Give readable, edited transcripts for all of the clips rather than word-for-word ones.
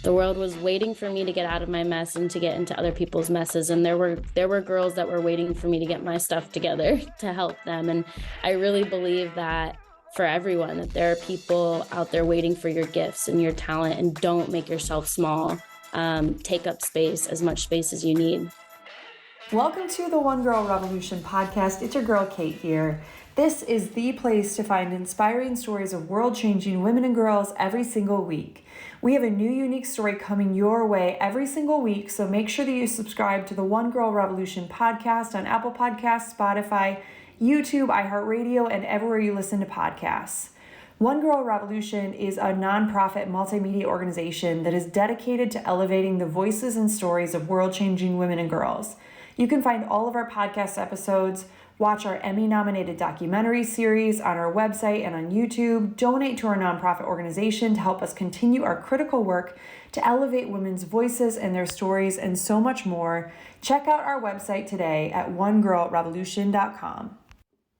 The world was waiting for me to get out of my mess and to get into other people's messes. And there were girls that were waiting for me to get my stuff together to help them. And I really believe that for everyone, that there are people out there waiting for your gifts and your talent, and don't make yourself small. Take up space, as much space as you need. Welcome to the One Girl Revolution podcast. It's your girl, Kate, here. This is the place to find inspiring stories of world-changing women and girls every single week. We have a new unique story coming your way every single week, so make sure that you subscribe to the One Girl Revolution podcast on Apple Podcasts, Spotify, YouTube, iHeartRadio, and everywhere you listen to podcasts. One Girl Revolution is a nonprofit multimedia organization that is dedicated to elevating the voices and stories of world-changing women and girls. You can find all of our podcast episodes, watch our Emmy-nominated documentary series on our website and on YouTube, donate to our nonprofit organization to help us continue our critical work to elevate women's voices and their stories, and so much more. Check out our website today at onegirlrevolution.com.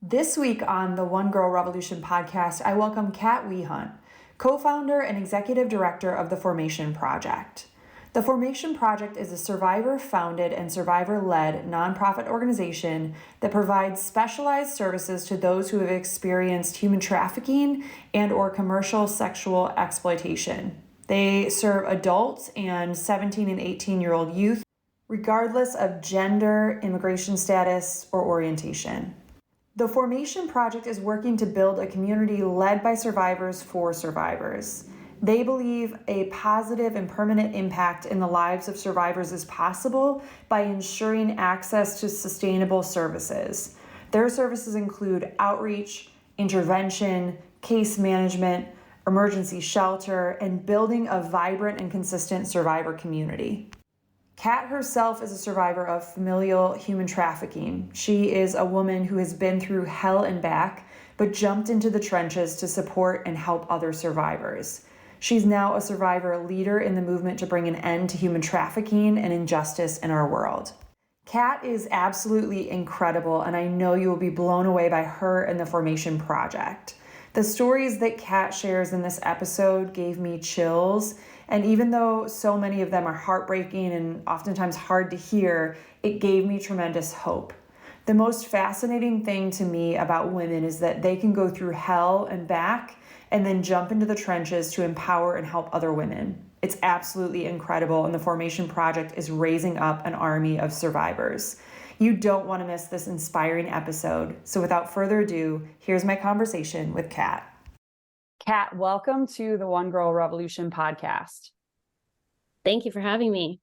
This week on the One Girl Revolution podcast, I welcome Kat Wehunt, co-founder and executive director of the Formation Project. The Formation Project is a survivor-founded and survivor-led nonprofit organization that provides specialized services to those who have experienced human trafficking and or commercial sexual exploitation. They serve adults and 17 and 18-year-old youth, regardless of gender, immigration status, or orientation. The Formation Project is working to build a community led by survivors for survivors. They believe a positive and permanent impact in the lives of survivors is possible by ensuring access to sustainable services. Their services include outreach, intervention, case management, emergency shelter, and building a vibrant and consistent survivor community. Kat herself is a survivor of familial human trafficking. She is a woman who has been through hell and back, but jumped into the trenches to support and help other survivors. She's now a survivor leader in the movement to bring an end to human trafficking and injustice in our world. Kat is absolutely incredible, and I know you will be blown away by her and the Formation Project. The stories that Kat shares in this episode gave me chills, and even though so many of them are heartbreaking and oftentimes hard to hear, it gave me tremendous hope. The most fascinating thing to me about women is that they can go through hell and back and then jump into the trenches to empower and help other women. It's absolutely incredible, and the Formation Project is raising up an army of survivors. You don't want to miss this inspiring episode. So without further ado, here's my conversation with Kat. Kat, welcome to the One Girl Revolution podcast. Thank you for having me.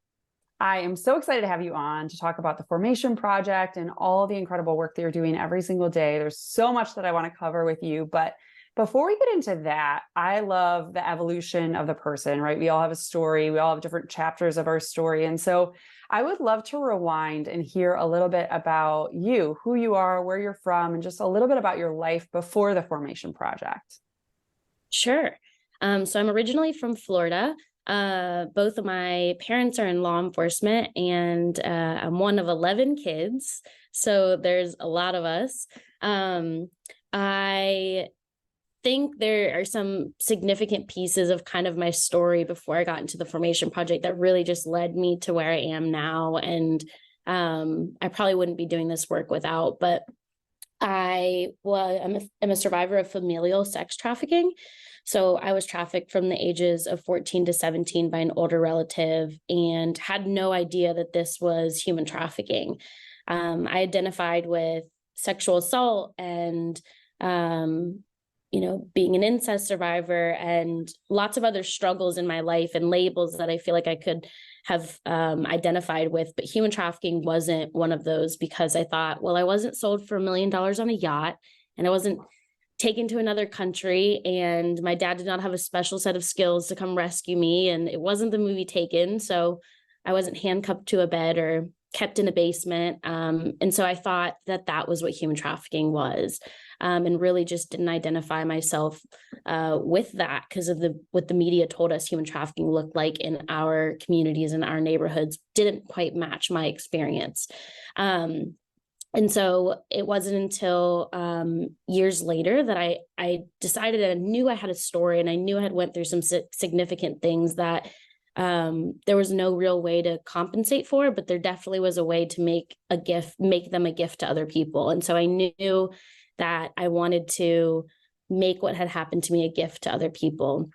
I am so excited to have you on to talk about the Formation Project and all the incredible work that you're doing every single day. There's so much that I want to cover with you, but before we get into that, I love the evolution of the person, right? We all have a story. We all have different chapters of our story. And so I would love to rewind and hear a little bit about you, who you are, where you're from, and just a little bit about your life before the Formation Project. Sure. So I'm originally from Florida. Both of my parents are in law enforcement, and I'm one of 11 kids. So there's a lot of us. I think there are some significant pieces of kind of my story before I got into the Formation Project that really just led me to where I am now. And I probably wouldn't be doing this work without, but I'm a survivor of familial sex trafficking. So I was trafficked from the ages of 14 to 17 by an older relative and had no idea that this was human trafficking. I identified with sexual assault and being an incest survivor and lots of other struggles in my life and labels that I feel like I could have identified with. But human trafficking wasn't one of those, because I thought, well, I wasn't sold for $1 million on a yacht, and I wasn't taken to another country, and my dad did not have a special set of skills to come rescue me, and it wasn't the movie Taken, so I wasn't handcuffed to a bed or kept in a basement. And so I thought that that was what human trafficking was, and really just didn't identify myself with that because of what the media told us human trafficking looked like in our communities and our neighborhoods didn't quite match my experience. And so it wasn't until years later that I decided, I knew I had a story, and I knew I had went through some significant things that there was no real way to compensate for, but there definitely was a way to make them a gift to other people. And so I knew that I wanted to make what had happened to me a gift to other people.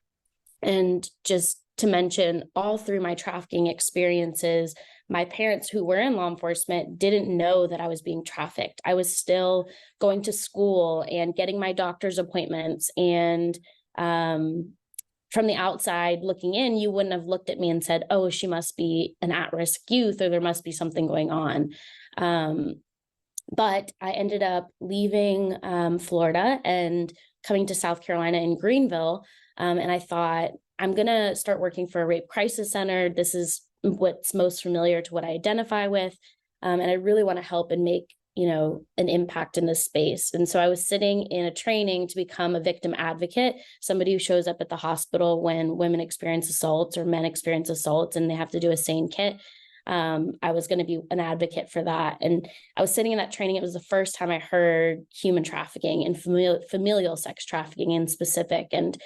And just to mention, all through my trafficking experiences, my parents, who were in law enforcement, didn't know that I was being trafficked. I was still going to school and getting my doctor's appointments. And from the outside looking in, you wouldn't have looked at me and said, oh, she must be an at-risk youth, or there must be something going on. But I ended up leaving Florida and coming to South Carolina in Greenville. And I thought, I'm going to start working for a rape crisis center. This is what's most familiar to what I identify with. And I really want to help and make, an impact in this space. And so I was sitting in a training to become a victim advocate, somebody who shows up at the hospital when women experience assaults or men experience assaults and they have to do a SANE kit. I was going to be an advocate for that. And I was sitting in that training. It was the first time I heard human trafficking and familial sex trafficking in specific, and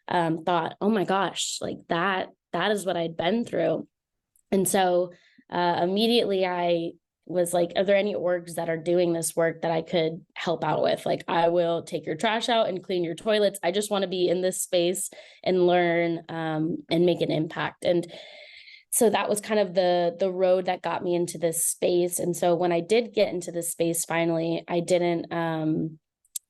thought, oh my gosh, like that is what I'd been through. And so immediately I was like, are there any orgs that are doing this work that I could help out with? Like, I will take your trash out and clean your toilets. I just want to be in this space and learn and make an impact. And so that was kind of the road that got me into this space. And so when I did get into this space, finally, I didn't,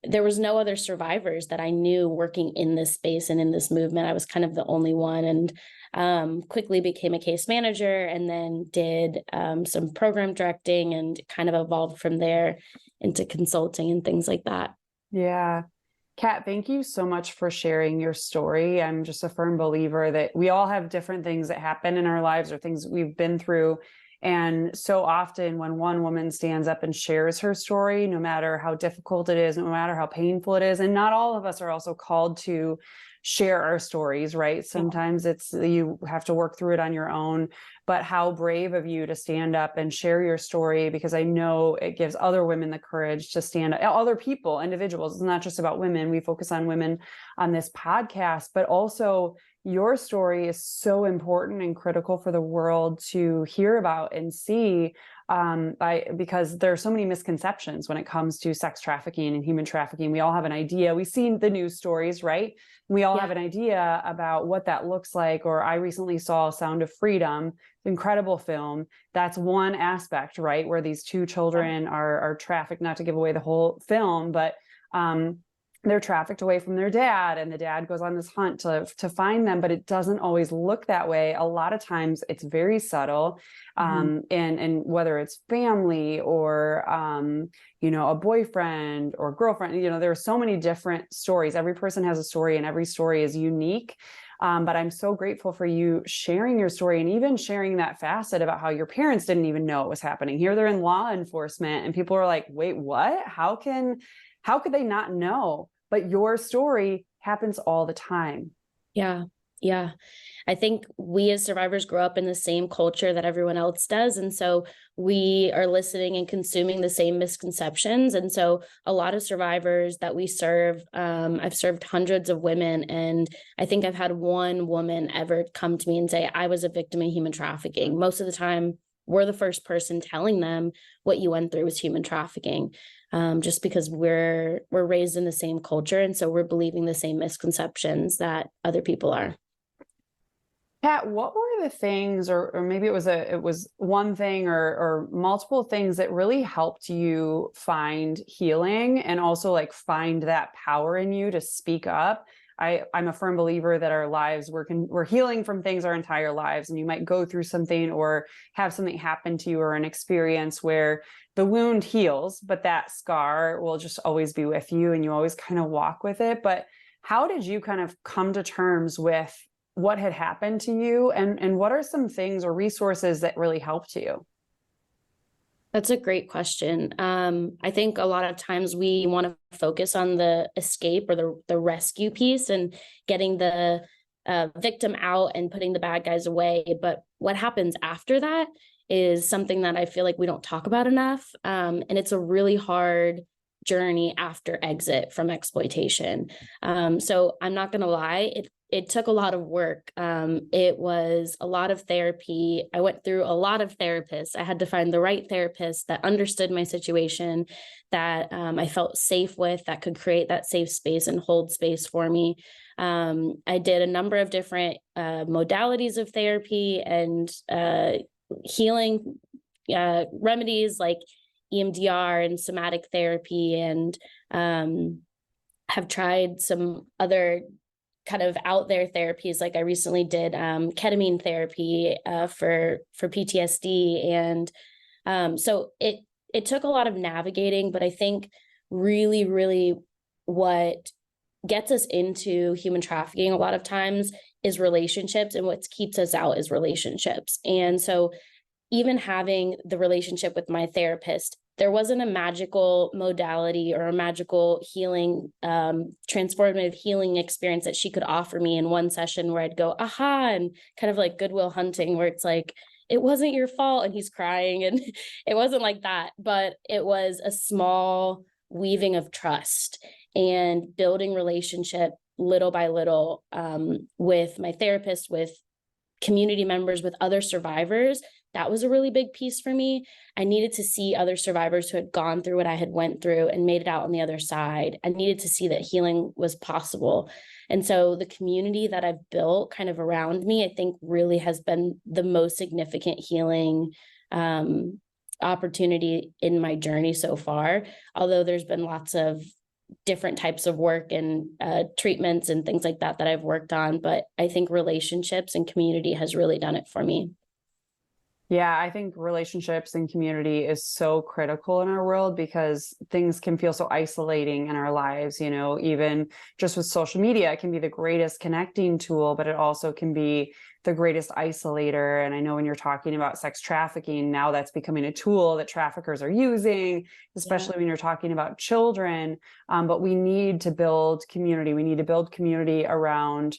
there was no other survivors that I knew working in this space and in this movement. I was kind of the only one, and quickly became a case manager, and then did some program directing, and kind of evolved from there into consulting and things like that. Yeah. Kat, thank you so much for sharing your story. I'm just a firm believer that we all have different things that happen in our lives or things we've been through. And so often when one woman stands up and shares her story, no matter how difficult it is, no matter how painful it is, and not all of us are also called to share our stories, right? Sometimes it's you have to work through it on your own, but how brave of you to stand up and share your story, because I know it gives other women the courage to stand up, other people, individuals. It's not just about women. We focus on women on this podcast, but also your story is so important and critical for the world to hear about and see, because there are so many misconceptions when it comes to sex trafficking and human trafficking. We all have an idea. We've seen the news stories, right? We all have an idea about what that looks like. Or I recently saw Sound of Freedom, incredible film. That's one aspect, right? Where these two children are trafficked, not to give away the whole film, but they're trafficked away from their dad, and the dad goes on this hunt to find them, but it doesn't always look that way. A lot of times it's very subtle. And whether it's family or, a boyfriend or girlfriend, there are so many different stories. Every person has a story and every story is unique. But I'm so grateful for you sharing your story, and even sharing that facet about how your parents didn't even know it was happening. Here they're in law enforcement and people are like, wait, what? How could they not know? But your story happens all the time. Yeah. Yeah. I think we as survivors grow up in the same culture that everyone else does. And so we are listening and consuming the same misconceptions. And so a lot of survivors that we serve, I've served hundreds of women, and I think I've had one woman ever come to me and say, I was a victim of human trafficking. Most of the time, we're the first person telling them what you went through was human trafficking. Just because we're raised in the same culture. And so we're believing the same misconceptions that other people are. Kat, what were the things, or maybe it was one thing or multiple things that really helped you find healing, and also like find that power in you to speak up? I'm a firm believer that our lives, we're healing from things our entire lives, and you might go through something or have something happen to you, or an experience where the wound heals, but that scar will just always be with you, and you always kind of walk with it. But how did you kind of come to terms with what had happened to you, and what are some things or resources that really helped you? That's a great question. I think a lot of times we want to focus on the escape or the rescue piece and getting the victim out and putting the bad guys away. But what happens after that is something that I feel like we don't talk about enough. And it's a really hard journey after exit from exploitation. So I'm not going to lie, it took a lot of work. It was a lot of therapy. I went through a lot of therapists. I had to find the right therapist that understood my situation, that I felt safe with, that could create that safe space and hold space for me. I did a number of different modalities of therapy and healing remedies like EMDR and somatic therapy, and have tried some other kind of out there therapies. Like I recently did ketamine therapy for PTSD. And so it took a lot of navigating, but I think really what gets us into human trafficking a lot of times is relationships, and what keeps us out is relationships. And so even having the relationship with my therapist, there wasn't a magical modality or a magical healing, transformative healing experience that she could offer me in one session where I'd go, aha, and kind of like Goodwill Hunting, where it's like, it wasn't your fault and he's crying. And it wasn't like that, but it was a small weaving of trust and building relationship little by little, with my therapist, with community members, with other survivors. That was a really big piece for me. I needed to see other survivors who had gone through what I had went through and made it out on the other side. I needed to see that healing was possible. And so the community that I've built kind of around me, I think really has been the most significant healing opportunity in my journey so far. Although there's been lots of different types of work and treatments and things like that I've worked on. But I think relationships and community has really done it for me. Yeah, I think relationships and community is so critical in our world, because things can feel so isolating in our lives. You know, even just with social media, it can be the greatest connecting tool, but it also can be the greatest isolator. And I know when you're talking about sex trafficking, now that's becoming a tool that traffickers are using, especially when you're talking about children. But we need to build community. We need to build community around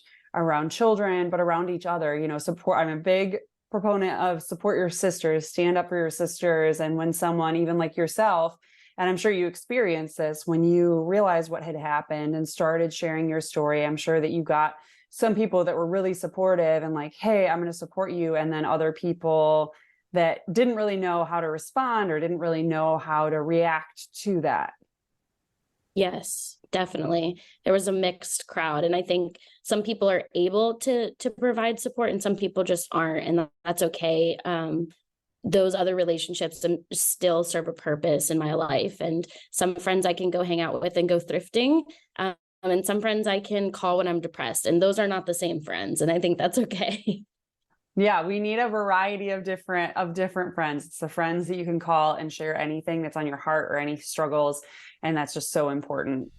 children, but around each other. You know, support. I'm a big proponent of support your sisters, stand up for your sisters. And when someone, even like yourself, and I'm sure you experienced this, when you realized what had happened and started sharing your story, I'm sure that you got some people that were really supportive and like, hey, I'm going to support you. And then other people that didn't really know how to respond or didn't really know how to react to that. Yes, definitely. There was a mixed crowd. And I think some people are able to provide support and some people just aren't. And that's okay. Those other relationships still serve a purpose in my life. And some friends I can go hang out with and go thrifting. And some friends I can call when I'm depressed. And those are not the same friends. And I think that's okay. Yeah, we need a variety of different friends. It's the friends that you can call and share anything that's on your heart or any struggles. And that's just so important.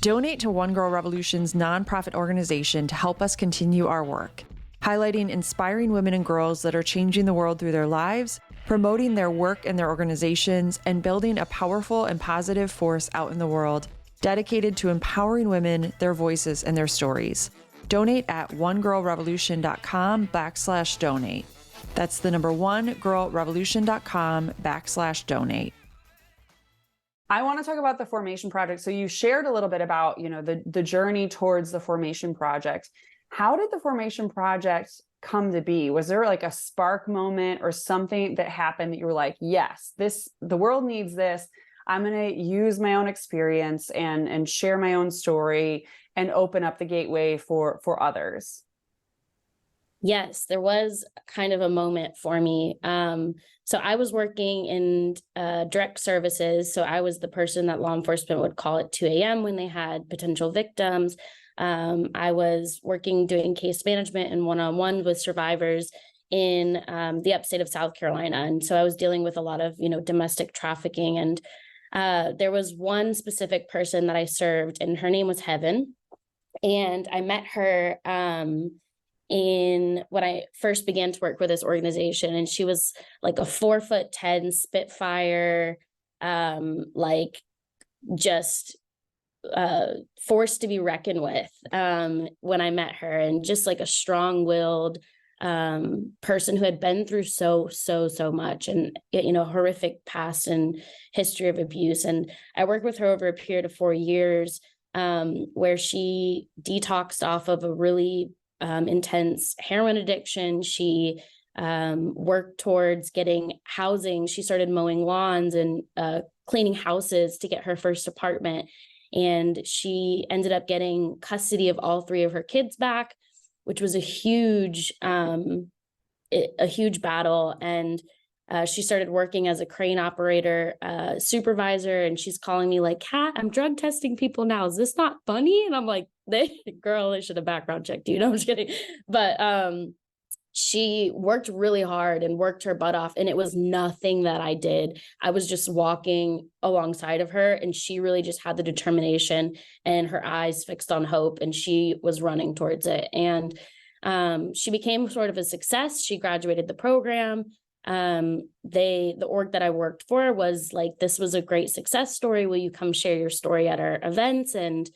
Donate to One Girl Revolution's nonprofit organization to help us continue our work, highlighting inspiring women and girls that are changing the world through their lives, promoting their work and their organizations, and building a powerful and positive force out in the world dedicated to empowering women, their voices, and their stories. Donate at onegirlrevolution.com/donate. That's the number onegirlrevolution.com/donate. I want to talk about the Formation Project. So you shared a little bit about, you know, the journey towards the Formation Project. How did the Formation Project come to be? Was there like a spark moment or something that happened that you were like, yes, the world needs this. I'm going to use my own experience and share my own story and open up the gateway for others? Yes, there was kind of a moment for me. So I was working in direct services. So I was the person that law enforcement would call at 2 a.m. when they had potential victims. I was working doing case management and one-on-one with survivors in the upstate of South Carolina. And so I was dealing with a lot of, domestic trafficking. And there was one specific person that I served, and her name was Heaven. And I met her in when I first began to work with this organization, and she was like a 4'10" Spitfire, just force to be reckoned with when I met her, and just like a strong-willed person who had been through so much, and horrific past and history of abuse. And I worked with her over a period of 4 years. where she detoxed off of a really intense heroin addiction. She worked towards getting housing. She started mowing lawns and cleaning houses to get her first apartment. And she ended up getting custody of all 3 of her kids back, which was a huge battle. And she started working as a crane operator, supervisor, and she's calling me like, Kat, I'm drug testing people now. Is this not funny? And I'm like, girl, they should have background checked you. No, I'm just kidding. But she worked really hard and worked her butt off. And it was nothing that I did. I was just walking alongside of her, and she really just had the determination and her eyes fixed on hope, and she was running towards it. And she became sort of a success. She graduated the program. The org that I worked for was like, this was a great success story. Will you come share your story at our events? And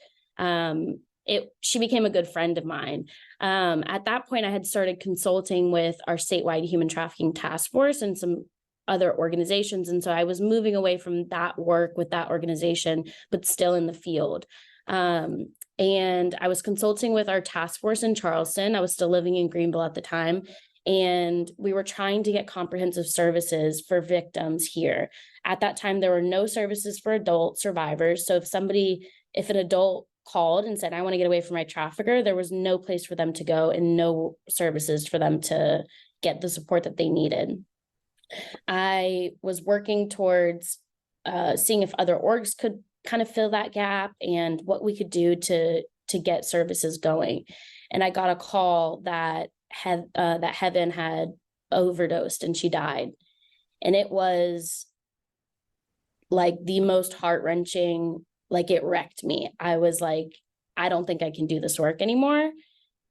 she became a good friend of mine. At that point, I had started consulting with our statewide human trafficking task force and some other organizations. And so I was moving away from that work with that organization, but still in the field. And I was consulting with our task force in Charleston. I was still living in Greenville at the time. And we were trying to get comprehensive services for victims here. At that time, there were no services for adult survivors. So if an adult called and said, I want to get away from my trafficker, there was no place for them to go and no services for them to get the support that they needed. I was working towards seeing if other orgs could kind of fill that gap and what we could do to get services going. And I got a call that Heaven had overdosed and she died. And it was like the most heart-wrenching, like it wrecked me. I was like, I don't think I can do this work anymore,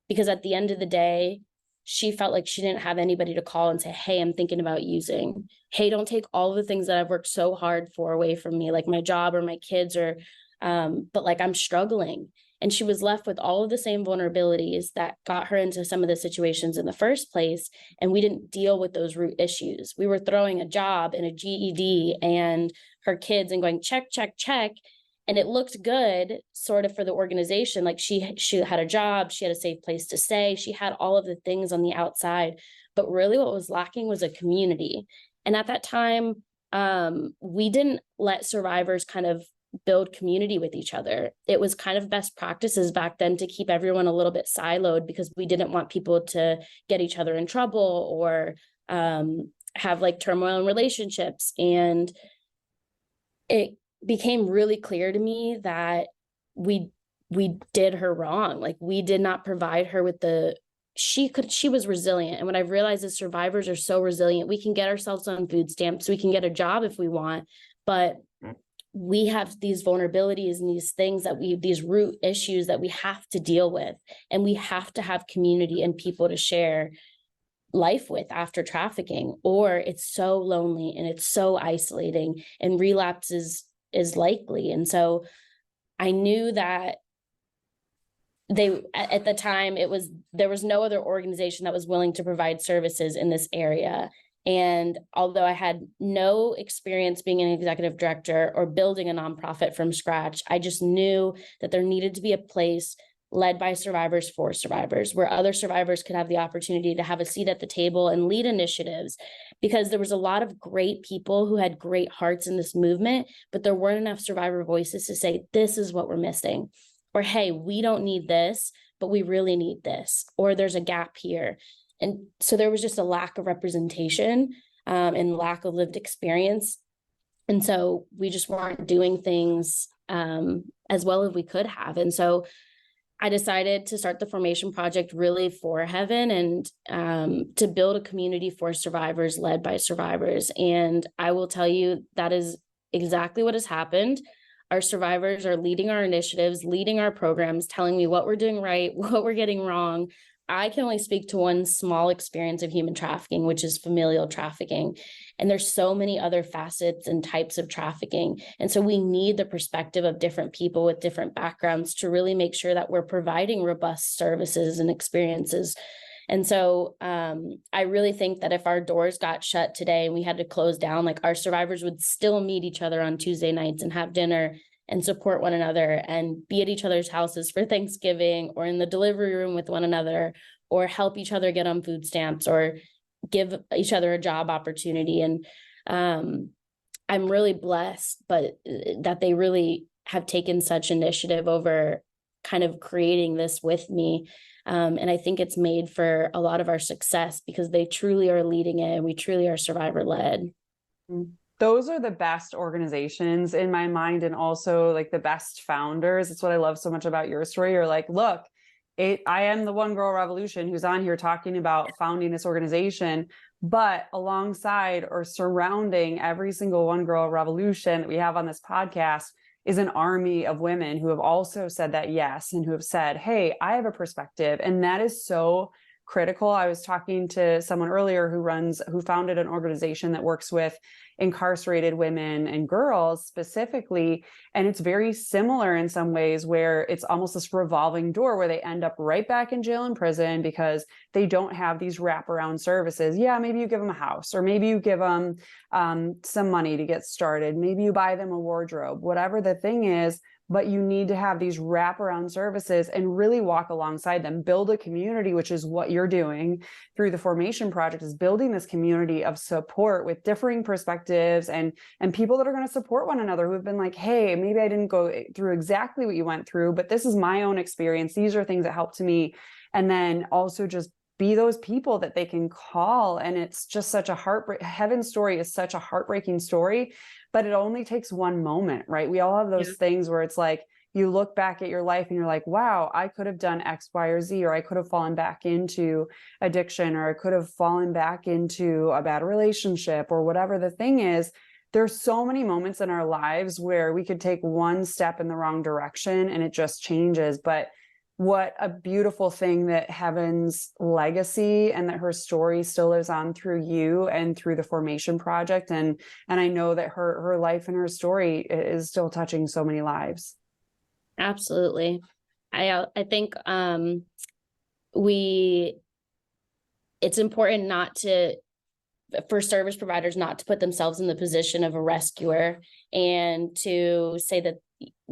because at the end of the day, she felt like she didn't have anybody to call and say, hey, I'm thinking about using. Hey, don't take all of the things that I've worked so hard for away from me, like my job or my kids, or but like I'm struggling. And she was left with all of the same vulnerabilities that got her into some of the situations in the first place. And we didn't deal with those root issues. We were throwing a job and a GED and her kids and going, check, check, check. And it looked good sort of for the organization. Like she had a job, she had a safe place to stay. She had all of the things on the outside, but really what was lacking was a community. And at that time, we didn't let survivors kind of build community with each other. It was kind of best practices back then to keep everyone a little bit siloed, because we didn't want people to get each other in trouble or have like turmoil in relationships. And it became really clear to me that we did her wrong. Like we did not provide her with she was resilient. And what I've realized is survivors are so resilient. We can get ourselves on food stamps. We can get a job if we want, but we have these vulnerabilities and these things these root issues that we have to deal with. And we have to have community and people to share life with after trafficking, or it's so lonely and it's so isolating and relapse is likely. And I knew that at the time there was no other organization that was willing to provide services in this area. And although I had no experience being an executive director or building a nonprofit from scratch, I just knew that there needed to be a place led by survivors for survivors, where other survivors could have the opportunity to have a seat at the table and lead initiatives, because there was a lot of great people who had great hearts in this movement, but there weren't enough survivor voices to say, this is what we're missing, or, hey, we don't need this, but we really need this, or there's a gap here. And so there was just a lack of representation and lack of lived experience. And so we just weren't doing things as well as we could have. And so I decided to start the Formation Project really for Heaven and to build a community for survivors led by survivors. And I will tell you, that is exactly what has happened. Our survivors are leading our initiatives, leading our programs, telling me what we're doing right, what we're getting wrong. I can only speak to one small experience of human trafficking, which is familial trafficking. And there's so many other facets and types of trafficking. And so we need the perspective of different people with different backgrounds to really make sure that we're providing robust services and experiences. And so I really think that if our doors got shut today and we had to close down, like our survivors would still meet each other on Tuesday nights and have dinner and support one another and be at each other's houses for Thanksgiving or in the delivery room with one another, or help each other get on food stamps or give each other a job opportunity. And I'm really blessed, but that they really have taken such initiative over kind of creating this with me. And I think it's made for a lot of our success because they truly are leading it and we truly are survivor led. Those are the best organizations in my mind, and also like the best founders. It's what I love so much about your story. You're like, look, I am the One Girl Revolution who's on here talking about founding this organization, but alongside or surrounding every single One Girl Revolution that we have on this podcast is an army of women who have also said that yes, and who have said, hey, I have a perspective. And that is so critical. I was talking to someone earlier who founded an organization that works with incarcerated women and girls specifically. And it's very similar in some ways, where it's almost this revolving door where they end up right back in jail and prison because they don't have these wraparound services. Yeah, maybe you give them a house, or maybe you give them some money to get started. Maybe you buy them a wardrobe, whatever the thing is. But you need to have these wraparound services and really walk alongside them, build a community, which is what you're doing through the Formation Project, is building this community of support with differing perspectives and people that are going to support one another, who have been like, hey, maybe I didn't go through exactly what you went through, but this is my own experience. These are things that helped me. And then also just be those people that they can call. And it's just such a Heaven's story is such a heartbreaking story, but it only takes one moment, right? We all have those things where it's like, you look back at your life and you're like, wow, I could have done X, Y, or Z, or I could have fallen back into addiction, or I could have fallen back into a bad relationship, or whatever the thing is. There's so many moments in our lives where we could take one step in the wrong direction and it just changes. But what a beautiful thing that Heaven's legacy and that her story still lives on through you and through the Formation Project. And I know that her life and her story is still touching so many lives. Absolutely. I think it's important for service providers not to put themselves in the position of a rescuer, and to say that,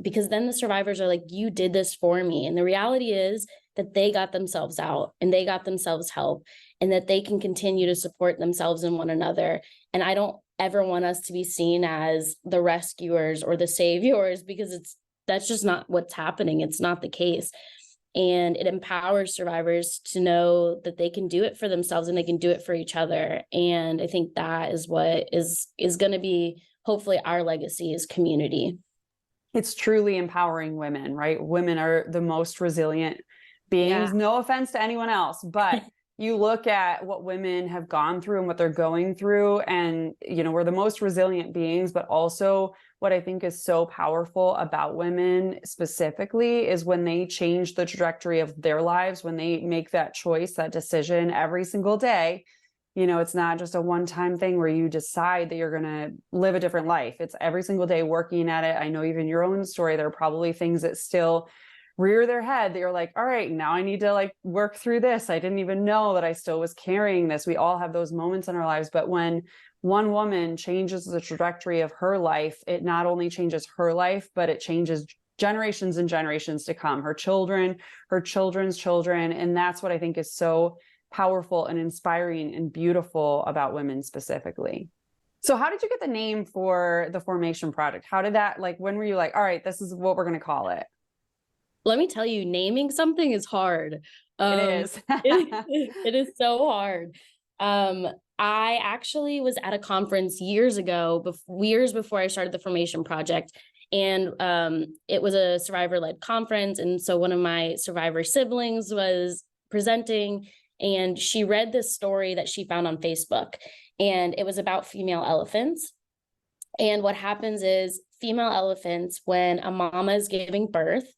because then the survivors are like, you did this for me. And the reality is that they got themselves out and they got themselves help, and that they can continue to support themselves and one another. And I don't ever want us to be seen as the rescuers or the saviors, because that's just not what's happening. It's not the case. And it empowers survivors to know that they can do it for themselves and they can do it for each other. And I think that is what is going to be, hopefully, our legacy is community. It's truly empowering women, right? Women are the most resilient beings. Yeah. No offense to anyone else, but you look at what women have gone through and what they're going through, and, we're the most resilient beings. But also what I think is so powerful about women specifically is when they change the trajectory of their lives, when they make that choice, that decision every single day. It's not just a one-time thing where you decide that you're going to live a different life. It's every single day working at it. I know even your own story, there are probably things that still rear their head that you're like, all right, now I need to work through this. I didn't even know that I still was carrying this. We all have those moments in our lives. But when one woman changes the trajectory of her life, it not only changes her life, but it changes generations and generations to come, her children, her children's children. And that's what I think is so powerful and inspiring and beautiful about women specifically. So how did you get the name for the Formation Project? How did that, when were you like, all right, this is what we're going to call it? Let me tell you, naming something is hard. It is. It is so hard. I actually was at a conference years before I started the Formation Project. And it was a survivor-led conference. And so one of my survivor siblings was presenting, and she read this story that she found on Facebook. And it was about female elephants. And what happens is female elephants, when a mama is giving birth,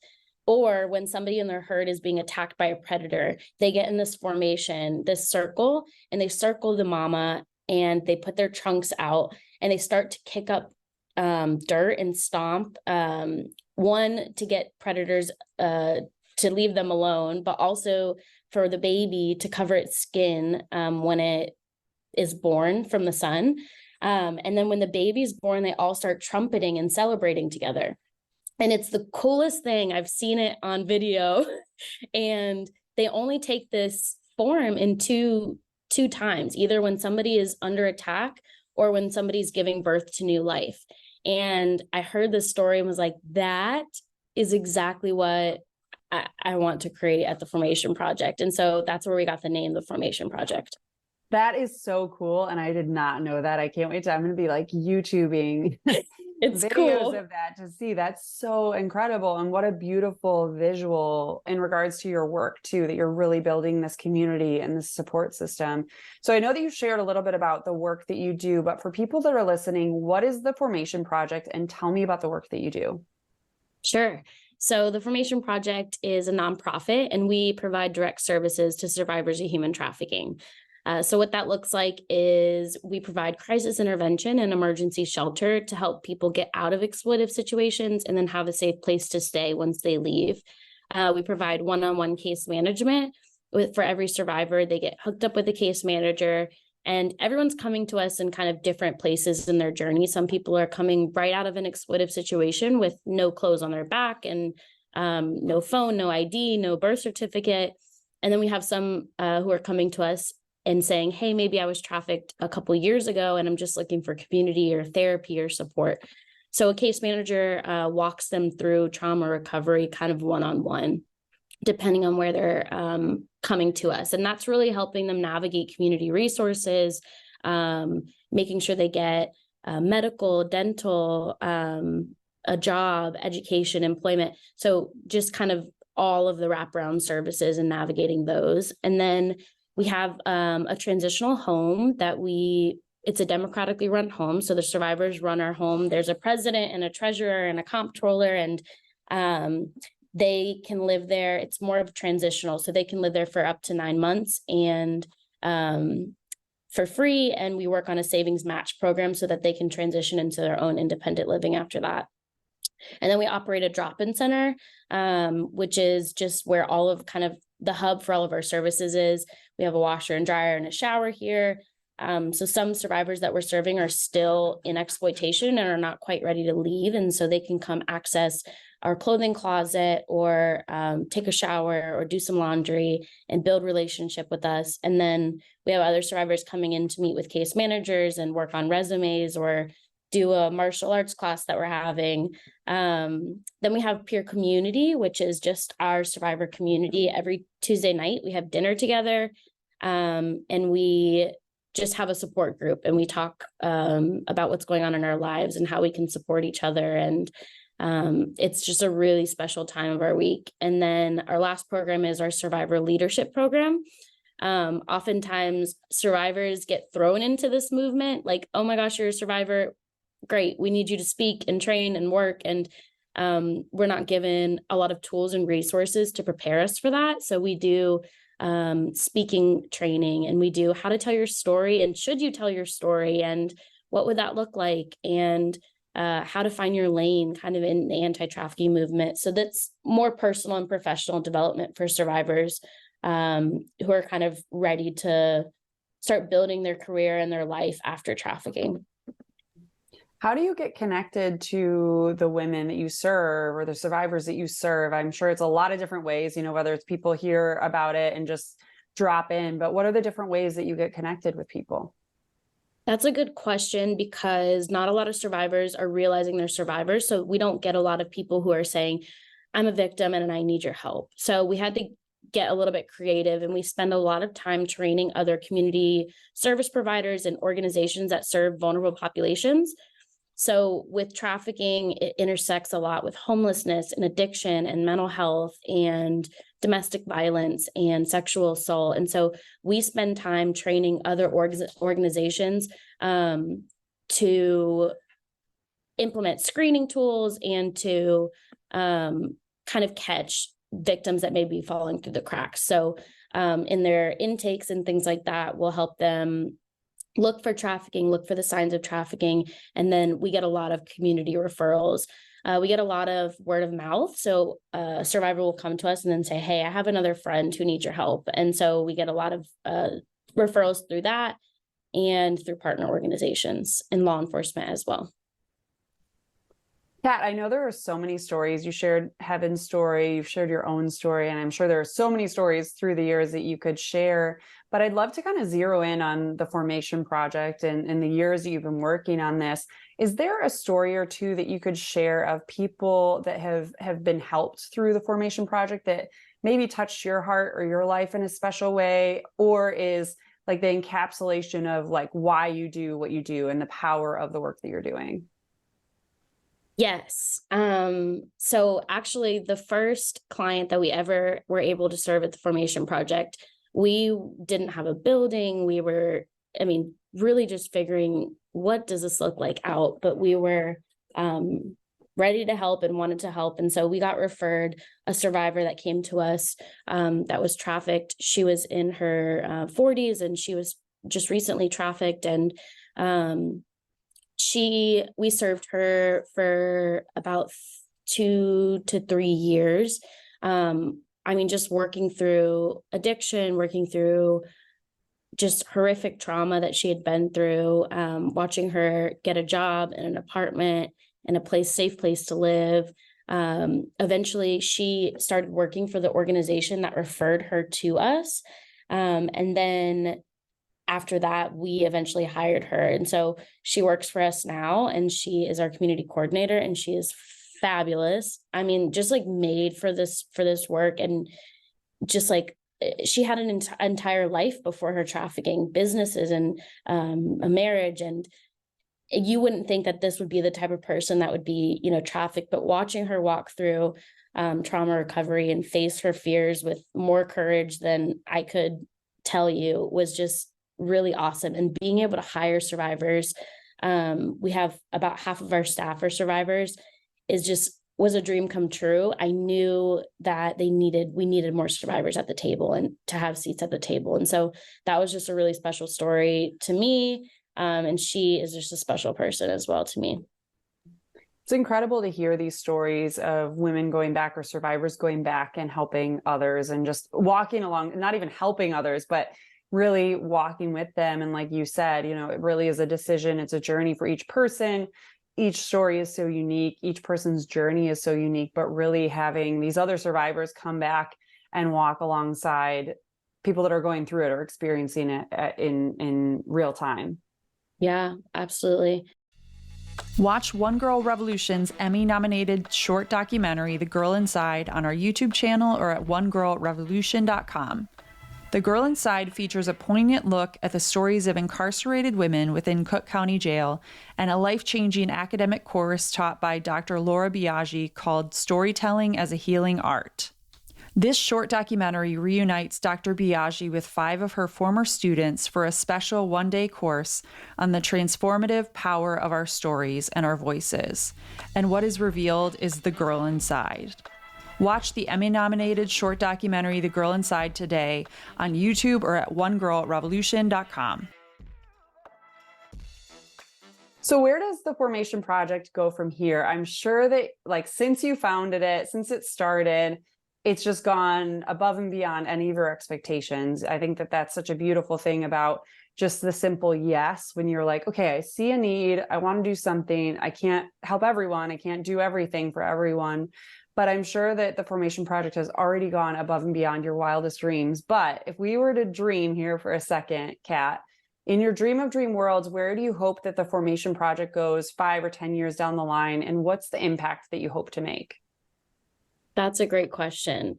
or when somebody in their herd is being attacked by a predator, they get in this formation, this circle, and they circle the mama, and they put their trunks out, and they start to kick up dirt and stomp, one, to get predators to leave them alone, but also for the baby to cover its skin when it is born from the sun. And then when the baby's born, they all start trumpeting and celebrating together. And it's the coolest thing. I've seen it on video. And they only take this form in two times, either when somebody is under attack or when somebody's giving birth to new life. And I heard this story and was like, that is exactly what I want to create at the Formation Project. And so that's where we got the name, the Formation Project. That is so cool. And I did not know that. I can't wait to, I'm going to be like YouTubing It's videos cool. of that to see. That's so incredible. And what a beautiful visual in regards to your work too, that you're really building this community and this support system. So I know that you shared a little bit about the work that you do, but for people that are listening, what is the Formation Project, and tell me about the work that you do? Sure. So the Formation Project is a nonprofit, and we provide direct services to survivors of human trafficking. So what that looks like is we provide crisis intervention and emergency shelter to help people get out of exploitive situations and then have a safe place to stay once they leave. We provide one-on-one case management for every survivor. They get hooked up with a case manager, and everyone's coming to us in kind of different places in their journey. Some people are coming right out of an exploitive situation with no clothes on their back and no phone, no ID, no birth certificate. And then we have some who are coming to us and saying, hey, maybe I was trafficked a couple of years ago and I'm just looking for community or therapy or support. So a case manager walks them through trauma recovery kind of one-on-one, depending on where they're coming to us. And that's really helping them navigate community resources, making sure they get medical, dental, a job, education, employment. So just kind of all of the wraparound services and navigating those. And then we have a transitional home that it's a democratically run home. So the survivors run our home. There's a president and a treasurer and a comptroller, and they can live there. It's more of transitional. So they can live there for up to 9 months and for free. And we work on a savings match program so that they can transition into their own independent living after that. And then we operate a drop-in center, which is just where all of kind of the hub for all of our services is. We have a washer and dryer and a shower here. So some survivors that we're serving are still in exploitation and are not quite ready to leave. And so they can come access our clothing closet or take a shower or do some laundry and build relationship with us. And then we have other survivors coming in to meet with case managers and work on resumes or do a martial arts class that we're having. Then we have peer community, which is just our survivor community. Every Tuesday night, we have dinner together, and we just have a support group, and we talk about what's going on in our lives and how we can support each other. And it's just a really special time of our week. And then our last program is our survivor leadership program. Oftentimes survivors get thrown into this movement, like, oh my gosh, you're a survivor. Great. We need you to speak and train and work. And we're not given a lot of tools and resources to prepare us for that. So we do speaking training, and we do how to tell your story, and should you tell your story, and what would that look like, and how to find your lane kind of in the anti-trafficking movement. So that's more personal and professional development for survivors who are kind of ready to start building their career and their life after trafficking. How do you get connected to the women that you serve or the survivors that you serve? I'm sure it's a lot of different ways, whether it's people hear about it and just drop in, but what are the different ways that you get connected with people? That's a good question, because not a lot of survivors are realizing they're survivors. So we don't get a lot of people who are saying, I'm a victim and I need your help. So we had to get a little bit creative, and we spend a lot of time training other community service providers and organizations that serve vulnerable populations. So with trafficking, it intersects a lot with homelessness and addiction and mental health and domestic violence and sexual assault. And so we spend time training other organizations to implement screening tools and to kind of catch victims that may be falling through the cracks. So in their intakes and things like that, we'll help them look for trafficking, look for the signs of trafficking. And then we get a lot of community referrals. We get a lot of word of mouth. So a survivor will come to us and then say, hey, I have another friend who needs your help. And so we get a lot of referrals through that and through partner organizations and law enforcement as well. Kat, I know there are so many stories. You shared Heaven's story, you've shared your own story, and I'm sure there are so many stories through the years that you could share. But I'd love to kind of zero in on the Formation Project and the years that you've been working on this. Is there a story or two that you could share of people that have been helped through the Formation Project that maybe touched your heart or your life in a special way, or is like the encapsulation of like why you do what you do and the power of the work that you're doing? Yes. So actually the first client that we ever were able to serve at the Formation Project, we didn't have a building. We were, I mean, really just figuring what does this look like out, but we were ready to help and wanted to help. And so we got referred a survivor that came to us that was trafficked. She was in her 40s and she was just recently trafficked. And we served her for about 2 to 3 years. I mean, just working through addiction, working through just horrific trauma that she had been through, watching her get a job in an apartment and a safe place to live. Eventually she started working for the organization that referred her to us. And then after that, we eventually hired her. And so she works for us now and she is our community coordinator and she is fabulous. I mean, just like made for this work. And just like she had an entire life before her trafficking, businesses and a marriage. And you wouldn't think that this would be the type of person that would be, trafficked, but watching her walk through trauma recovery and face her fears with more courage than I could tell you was just really awesome. And being able to hire survivors, we have about half of our staff are survivors, was a dream come true. I knew that we needed more survivors at the table and to have seats at the table. And so that was just a really special story to me. And she is just a special person as well to me. It's incredible to hear these stories of women going back or survivors going back and helping others and just walking along, not even helping others, but really walking with them. And like you said, it really is a decision. It's a journey for each person. Each story is so unique. Each person's journey is so unique, but really having these other survivors come back and walk alongside people that are going through it or experiencing it in real time. Yeah, absolutely. Watch One Girl Revolution's Emmy-nominated short documentary, The Girl Inside, on our YouTube channel or at onegirlrevolution.com. The Girl Inside features a poignant look at the stories of incarcerated women within Cook County Jail and a life-changing academic course taught by Dr. Laura Biaggi called Storytelling as a Healing Art. This short documentary reunites Dr. Biaggi with 5 of her former students for a special one-day course on the transformative power of our stories and our voices. And what is revealed is the girl inside. Watch the Emmy-nominated short documentary, The Girl Inside, today on YouTube or at onegirlrevolution.com. So where does the Formation Project go from here? I'm sure that since you founded it, since it started, it's just gone above and beyond any of your expectations. I think that that's such a beautiful thing about just the simple yes, when you're like, okay, I see a need, I want to do something. I can't help everyone. I can't do everything for everyone. But I'm sure that the Formation Project has already gone above and beyond your wildest dreams. But if we were to dream here for a second, Kat, in your dream of dream worlds, where do you hope that the Formation Project goes 5 or 10 years down the line? And what's the impact that you hope to make? That's a great question.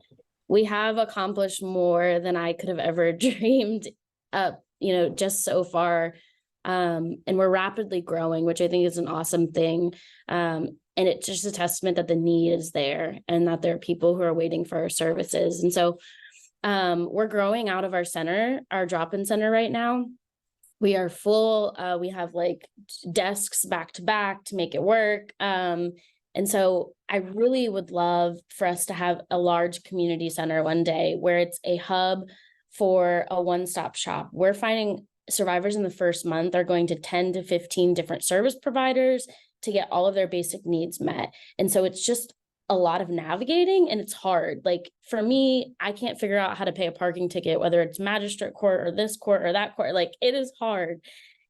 We have accomplished more than I could have ever dreamed up, just so far. And we're rapidly growing, which I think is an awesome thing. And it's just a testament that the need is there and that there are people who are waiting for our services. And so we're growing out of our center, our drop-in center right now. We are full. We have desks back to back to make it work. And so I really would love for us to have a large community center one day where it's a hub for a one-stop shop. We're finding survivors in the first month are going to 10 to 15 different service providers to get all of their basic needs met. And so it's just a lot of navigating and it's hard. For me, I can't figure out how to pay a parking ticket, whether it's magistrate court or this court or that court. It is hard.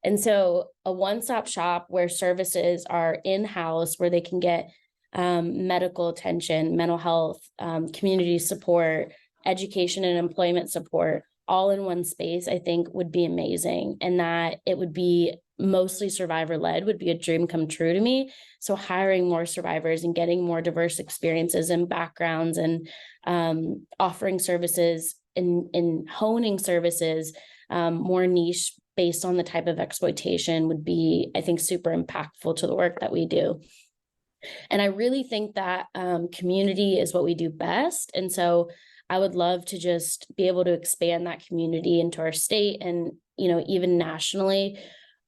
And so a one-stop shop where services are in-house, where they can get medical attention, mental health, community support, education and employment support, all in one space, I think would be amazing. And that it would be mostly survivor led would be a dream come true to me. So hiring more survivors and getting more diverse experiences and backgrounds, and offering services and honing services more niche based on the type of exploitation would be, I think, super impactful to the work that we do. And I really think that community is what we do best. And so I would love to just be able to expand that community into our state and, even nationally,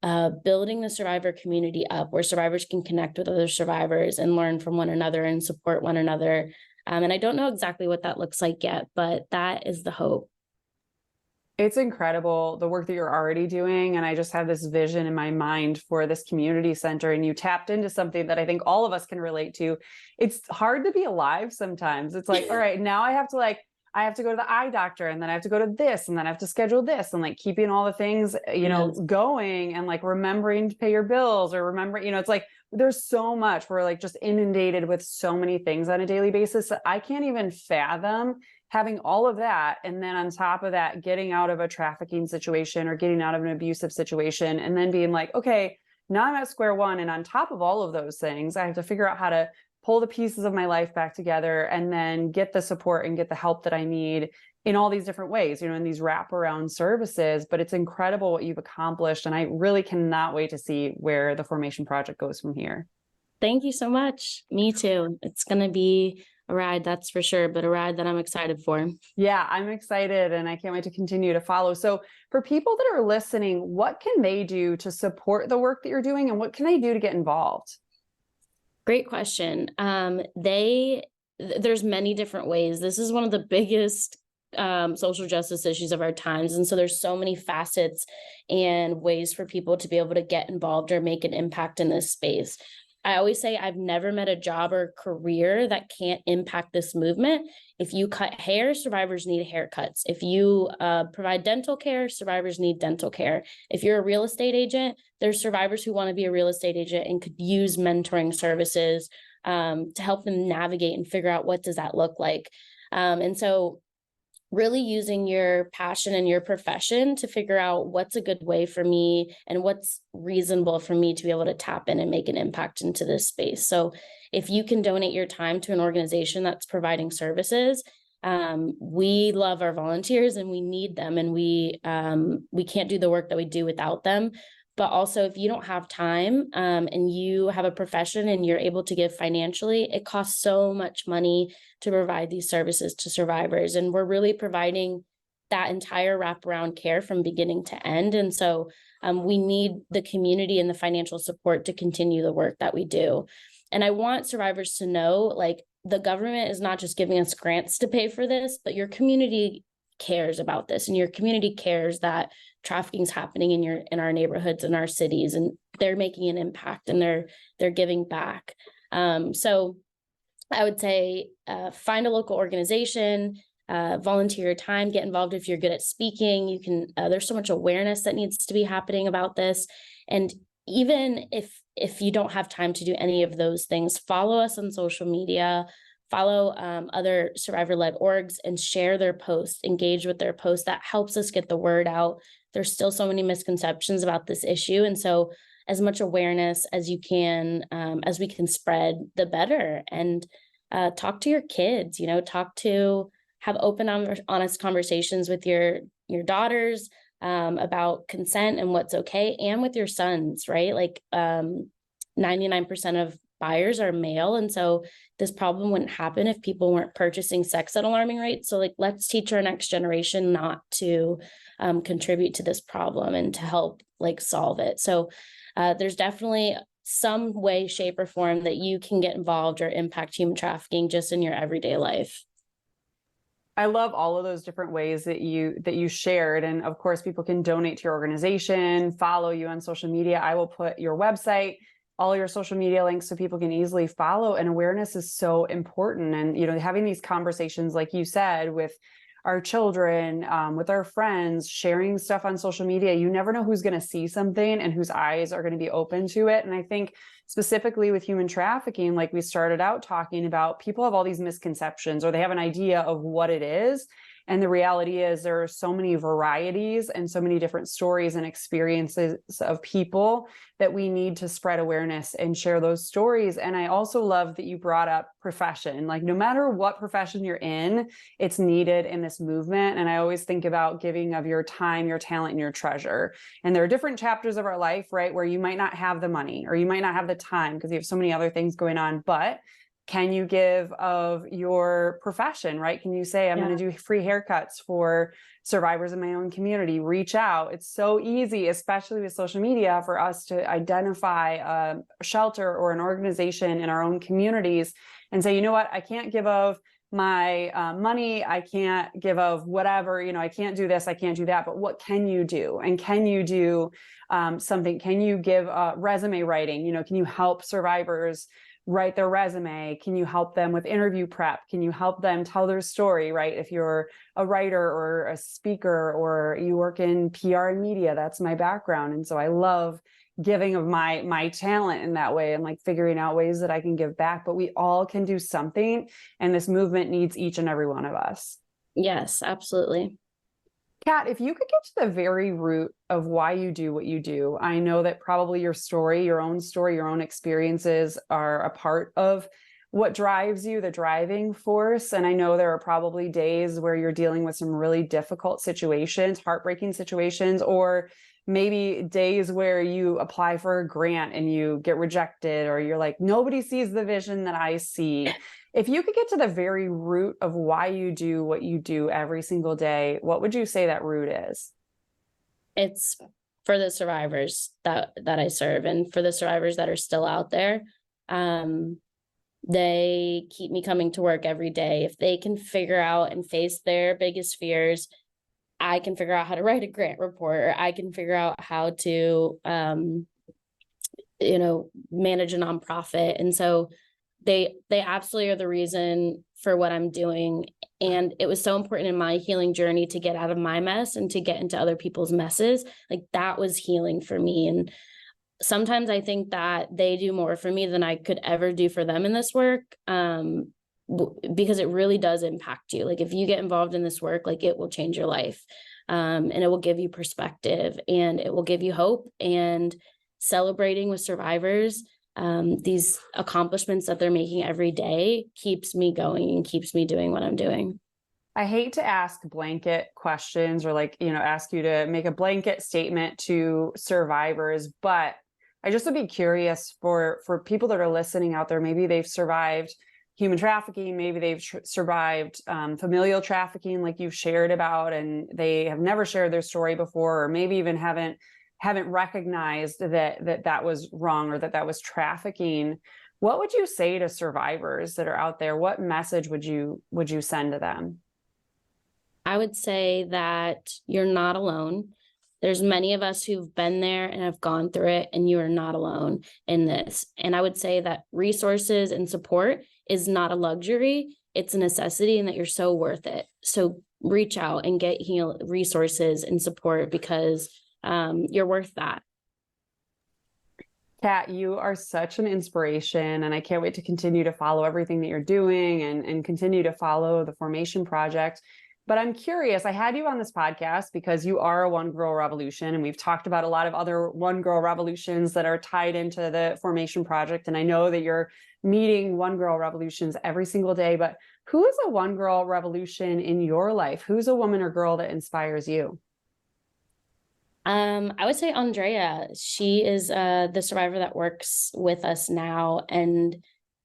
building the survivor community up where survivors can connect with other survivors and learn from one another and support one another. And I don't know exactly what that looks like yet, but that is the hope. It's incredible, the work that you're already doing. And I just have this vision in my mind for this community center, and you tapped into something that I think all of us can relate to. It's hard to be alive sometimes. It's like, all right, now I have to go to the eye doctor, and then I have to go to this, and then I have to schedule this, and like keeping all the things, going, and like remembering to pay your bills, or remember, it's like, there's so much. We're like just inundated with so many things on a daily basis that I can't even fathom having all of that. And then on top of that, getting out of a trafficking situation or getting out of an abusive situation, and then being like, okay, now I'm at square one. And on top of all of those things, I have to figure out how to pull the pieces of my life back together, and then get the support and get the help that I need in all these different ways, in these wraparound services. But it's incredible what you've accomplished. And I really cannot wait to see where the Formation Project goes from here. Thank you so much. Me too. It's going to be a ride, that's for sure, but a ride that I'm excited for. Yeah, I'm excited, and I can't wait to continue to follow. So for people that are listening, what can they do to support the work that you're doing, and what can they do to get involved? Great question. There's many different ways. This is one of the biggest social justice issues of our times. And so there's so many facets and ways for people to be able to get involved or make an impact in this space. I always say I've never met a job or career that can't impact this movement. If you cut hair, survivors need haircuts. If you provide dental care, survivors need dental care. If you're a real estate agent, there's survivors who want to be a real estate agent and could use mentoring services to help them navigate and figure out what does that look like. And so really using your passion and your profession to figure out what's a good way for me and what's reasonable for me to be able to tap in and make an impact into this space. So if you can donate your time to an organization that's providing services, we love our volunteers and we need them, and we can't do the work that we do without them. But also, if you don't have time and you have a profession and you're able to give financially, it costs so much money to provide these services to survivors. And we're really providing that entire wraparound care from beginning to end. And so we need the community and the financial support to continue the work that we do. And I want survivors to know, like, the government is not just giving us grants to pay for this, but your community cares about this, and your community cares that trafficking is happening in our neighborhoods and our cities, and they're making an impact and they're giving back. So I would say find a local organization, volunteer your time, get involved. If you're good at speaking, you can, there's so much awareness that needs to be happening about this. And even if you don't have time to do any of those things, follow us on social media, follow other survivor-led orgs and share their posts, engage with their posts. That helps us get the word out. There's still so many misconceptions about this issue. And so as much awareness as you can, as we can spread, the better. And talk to your kids, have open, honest conversations with your daughters about consent and what's okay, and with your sons, right? Like 99% of buyers are male. And so this problem wouldn't happen if people weren't purchasing sex at alarming rates. So let's teach our next generation not to contribute to this problem and to help solve it. So there's definitely some way, shape, or form that you can get involved or impact human trafficking just in your everyday life. I love all of those different ways that you shared. And of course, people can donate to your organization, follow you on social media. I will put your website, all your social media links so people can easily follow. And awareness is so important. And, having these conversations, like you said, with our children, with our friends, sharing stuff on social media. You never know who's going to see something and whose eyes are going to be open to it. And I think specifically with human trafficking, like we started out talking about, people have all these misconceptions, or they have an idea of what it is. And the reality is there are so many varieties and so many different stories and experiences of people that we need to spread awareness and share those stories. And I also love that you brought up profession. Like, no matter what profession you're in, it's needed in this movement. And I always think about giving of your time, your talent, and your treasure. And there are different chapters of our life, right, where you might not have the money or you might not have the time because you have so many other things going on, but can you give of your profession, right? Can you say, I'm going to do free haircuts for survivors in my own community? Reach out. It's so easy, especially with social media, for us to identify a shelter or an organization in our own communities and say, you know what, I can't give of my money. I can't give of whatever, I can't do this, I can't do that, but what can you do? And can you do something? Can you give resume writing? Can you help survivors write their resume? Can you help them with interview prep? Can you help them tell their story, right? If you're a writer or a speaker or you work in PR and media, that's my background. And so I love giving of my talent in that way and like figuring out ways that I can give back, but we all can do something. And this movement needs each and every one of us. Yes, absolutely. Kat, if you could get to the very root of why you do what you do, I know that probably your story, your own experiences are a part of what drives you, the driving force. And I know there are probably days where you're dealing with some really difficult situations, heartbreaking situations, or maybe days where you apply for a grant and you get rejected, or you're like, nobody sees the vision that I see. If you could get to the very root of why you do what you do every single day, what would you say that root is? It's for the survivors that I serve, and for the survivors that are still out there. They keep me coming to work every day. If they can figure out and face their biggest fears, I can figure out how to write a grant report, or I can figure out how to, manage a nonprofit. And so they absolutely are the reason for what I'm doing. And it was so important in my healing journey to get out of my mess and to get into other people's messes. Like, that was healing for me. And sometimes I think that they do more for me than I could ever do for them in this work. Because it really does impact you. Like, if you get involved in this work, like, it will change your life. And it will give you perspective, and it will give you hope. And celebrating with survivors, these accomplishments that they're making every day, keeps me going and keeps me doing what I'm doing. I hate to ask blanket questions or ask you to make a blanket statement to survivors, but I just would be curious for people that are listening out there. Maybe they've survived human trafficking, maybe they've survived familial trafficking, like you've shared about, and they have never shared their story before, or maybe even haven't recognized that was wrong, or that was trafficking. What would you say to survivors that are out there? What message would you send to them? I would say that you're not alone. There's many of us who've been there and have gone through it, and you are not alone in this. And I would say that resources and support is not a luxury, it's a necessity, and that you're so worth it. So reach out and get resources and support, because you're worth that. Kat, you are such an inspiration, and I can't wait to continue to follow everything that you're doing and continue to follow the Formation Project. But I'm curious, I had you on this podcast because you are a One Girl Revolution, and we've talked about a lot of other One Girl Revolutions that are tied into the Formation Project. And I know that you're meeting One Girl Revolutions every single day, but who is a One Girl Revolution in your life? Who's a woman or girl that inspires you? I would say Andrea. She is the survivor that works with us now, and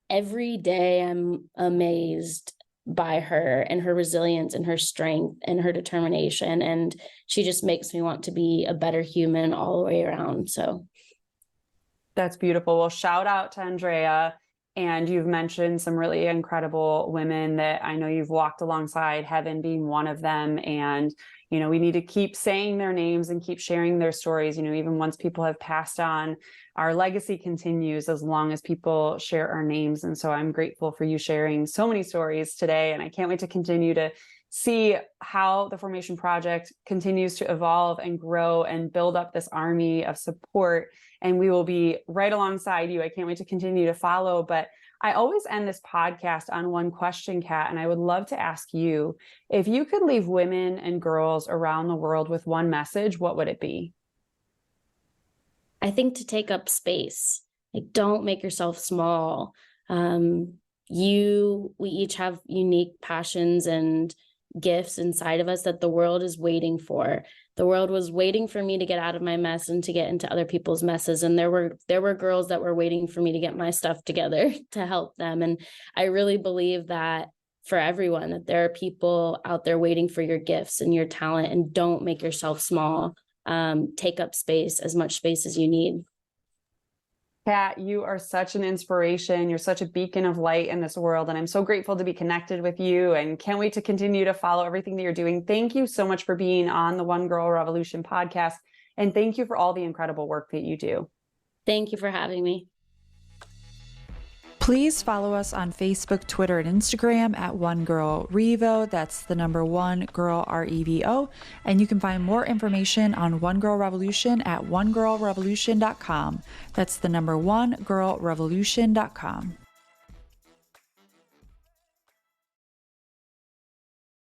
every day I'm amazed by her and her resilience and her strength and her determination, and she just makes me want to be a better human all the way around. So that's beautiful. Well, shout out to Andrea. And you've mentioned some really incredible women that I know you've walked alongside, Heaven being one of them. And we need to keep saying their names and keep sharing their stories. Even once people have passed on, our legacy continues as long as people share our names. And so I'm grateful for you sharing so many stories today. And I can't wait to continue to see how the Formation Project continues to evolve and grow and build up this army of support. And we will be right alongside you. I can't wait to continue to follow. But I always end this podcast on one question, Kat, and I would love to ask you, if you could leave women and girls around the world with one message, what would it be? I think to take up space. Like, don't make yourself small. We each have unique passions and gifts inside of us that the world is waiting for. The world was waiting for me to get out of my mess and to get into other people's messes. And there were girls that were waiting for me to get my stuff together to help them. And I really believe that for everyone, that there are people out there waiting for your gifts and your talent, and don't make yourself small. Take up space, as much space as you need. Kat, you are such an inspiration. You're such a beacon of light in this world. And I'm so grateful to be connected with you and can't wait to continue to follow everything that you're doing. Thank you so much for being on the One Girl Revolution podcast. And thank you for all the incredible work that you do. Thank you for having me. Please follow us on Facebook, Twitter, and Instagram at One Girl Revo. That's the number One Girl REVO. And you can find more information on One Girl Revolution at onegirlrevolution.com. That's the number onegirlrevolution.com.